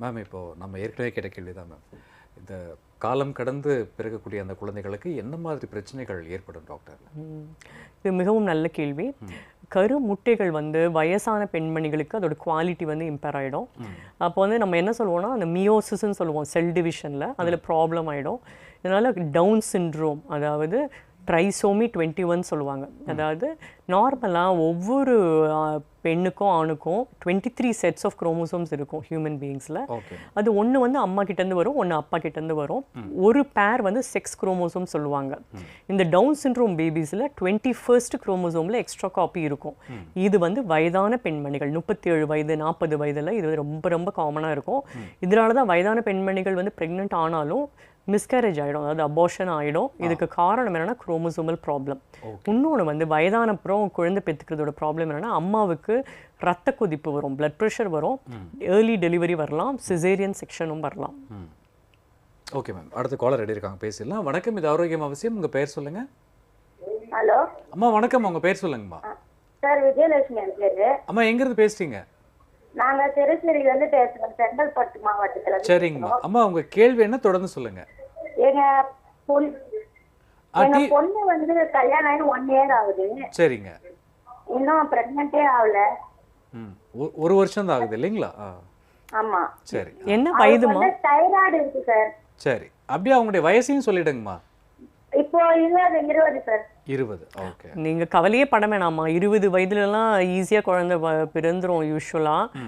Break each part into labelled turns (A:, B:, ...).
A: Ma'am இப்போது நம்ம ஏற்கனவே கேட்ட கேள்வி தான் மேம். இந்த காலம் கடந்து பிறக்கக்கூடிய அந்த குழந்தைகளுக்கு என்ன மாதிரி பிரச்சனைகள் ஏற்படும் டாக்டர்?
B: இது மிகவும் நல்ல கேள்வி. கரு முட்டைகள் வந்து வயசான பெண்மணிகளுக்கு அதோட குவாலிட்டி வந்து இம்பேர் ஆகிடும். அப்போ வந்து நம்ம என்ன சொல்லுவோம்னா அந்த மியோசிஸ்ன்னு சொல்லுவோம், செல் டிவிஷனில் அதில் ப்ராப்ளம் ஆகிடும். இதனால் டவுன் சிண்ட்ரோம், அதாவது ட்ரைசோமி 21 சொல்லுவாங்க. அதாவது நார்மலாக ஒவ்வொரு பெண்ணுக்கும் ஆணுக்கும் 23 செட்ஸ் ஆஃப் குரோமோசோம்ஸ் இருக்கும் ஹியூமன் பீயிங்ஸில். அது ஒன்று வந்து அம்மா கிட்டேருந்து வரும், ஒன்று அப்பா கிட்டேருந்து வரும். ஒரு பேர் வந்து செக்ஸ் குரோமோசோம் சொல்லுவாங்க. இந்த டவுன் சிண்ட்ரோம் பேபிஸில் 21st குரோமோசோமில் எக்ஸ்ட்ரா காப்பி இருக்கும். இது வந்து வயதான பெண்மணிகள் 37 வயது 40 வயதில் இது ரொம்ப ரொம்ப காமனாக இருக்கும். இதனால தான் வயதான பெண்மணிகள் வந்து ப்ரெக்னென்ட் ஆனாலும் மிஸ்கேரேஜ் ஆகிடும், அதாவது அபார்ஷன் ஆகிடும். இதுக்கு காரணம் என்னென்னா குரோமோசோமல் ப்ராப்ளம். இன்னொன்று வந்து வயதானப்புறம் குழந்தை பெற்றுக்கிறதோட ப்ராப்ளம் என்னென்னா அம்மாவுக்கு ரத்த கொதிப்பு வரும், பிளட் ப்ரெஷர் வரும், ஏர்லி டெலிவரி வரலாம், சிசேரியன் செக்ஷனும் வரலாம்.
A: ஓகே மேம், அடுத்த காலர் ரெடி இருக்காங்க, பேசிடலாம். வணக்கம், இது ஆரோக்கியம் அவசியம். உங்கள் பேர் சொல்லுங்க.
C: ஹலோ
A: அம்மா வணக்கம், உங்கள் பேர் சொல்லுங்கம்மா.
C: சார் விஜயலட்சுமி என் பேரு.
A: அம்மா எங்கேருந்து பேசுறீங்க?
C: நாங்கள் திருச்சேரியிலேருந்து பேசுகிறோம், செங்கல்பட்டு மாவட்டத்தில்.
A: சரிங்கம்மா. அம்மா உங்கள் கேள்வி என்ன, தொடர்ந்து சொல்லுங்க.
C: எங்க பொண்ணு வந்து கல்யாணம் ஆகி 1 year ஆகுது.
A: சரிங்க.
C: இன்னும் பிரெக்னென்ட்டே ஆகல.
A: ஒரு வருஷம் தான் ஆகுது இல்லைங்களா?
C: ஆமா.
A: சரி.
B: என்ன வயதுமா?
C: தைராய்டு இருக்கு சார்.
A: சரி, அப்படியே அவங்களுடைய வயசையும் சொல்லிடுங்கம்மா.
C: இப்போ 20 சார்.
A: 20. ஓகே.
B: நீங்கள் கவலையே பட வேணாம்மா. 20 வயதுலலாம் ஈஸியாக குழந்தை பிறந்துடும் யூஸ்வலாக.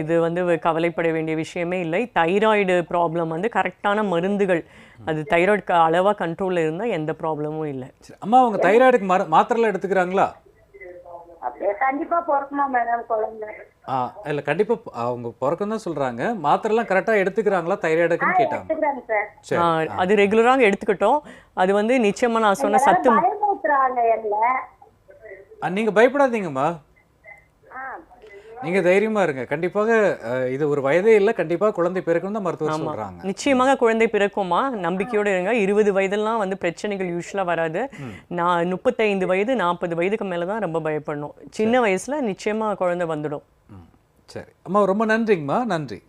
B: இது வந்து கவலைப்பட வேண்டிய விஷயமே இல்லை. தைராய்டு ப்ராப்ளம் வந்து கரெக்டான மருந்துகள், அது தைராய்டு அளவாக கண்ட்ரோலில் இருந்தால் எந்த ப்ராப்ளமும் இல்லை.
A: அம்மா அவங்க தைராய்டுக்கு மாத்திரைலாம் எடுத்துக்கிறாங்களா?
C: கண்டிப்பா பிறக்குமா மேடம் குழந்தை?
A: இல்லை, கண்டிப்பாக அவங்க பிறக்கும் தான் சொல்கிறாங்க. மாத்திரைலாம் கரெக்டாக எடுத்துக்கிறாங்களா தைராய்டுக்குன்னு கேட்டாங்க.
B: அது ரெகுலராக எடுத்துக்கிட்டோம். அது வந்து நிச்சயமாக நான் சொன்ன சத்து.
A: நீங்கள் பயப்படாதீங்கம்மா, நீங்கள் தைரியமாக இருங்க. கண்டிப்பாக இது ஒரு வயதே இல்லை, கண்டிப்பாக குழந்தை பிறக்கும் தான் மருத்துவர் சொல்கிறாங்க.
B: நிச்சயமாக குழந்தை பிறக்குமா, நம்பிக்கையோடு இருங்க. 20 வயதெல்லாம் வந்து பிரச்சனைகள் யூஸ்வலாக வராது. நான் 35 வயது 40 வயதுக்கு மேலே தான் ரொம்ப பயப்படணும். சின்ன வயசில் நிச்சயமாக குழந்தை வந்துடும்.
A: சரி அம்மா, ரொம்ப நன்றிங்கம்மா. நன்றி.